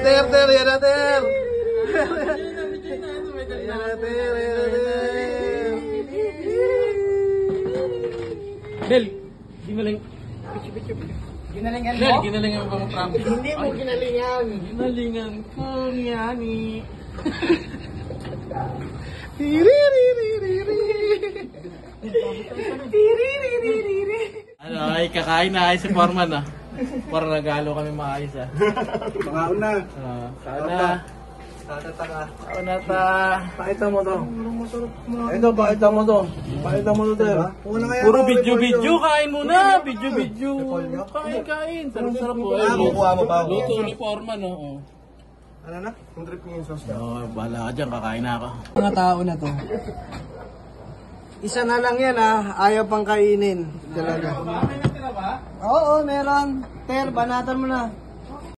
Ter. Yan na, Ter. Del, ginaling. Ginalingan Del, mo? ginalingan ba mo prank? Hindi mo ginalingan. Ginalingan ko ngani. Ano, ay kakain na ay si Foreman ah. Para nagalo kami maayos ah. Pangaon na. Kain na. Tataka. Kain na ta. Pakita mo to. Ito, pakita mo to. Pakita mo to, Ter. Puro video. Kain muna. Video. Kain. Sarap-sarap po. Kukuha mo ba? Luto ni Foreman oh. Ano na? Kung trip niyo yung sauce ka. Oh, bahala ka dyan. Kakain na ako. Mga tao na to. Isa na lang yan ayaw pang kainin. Talaga. Oo, meron. Ter, banatan mo na.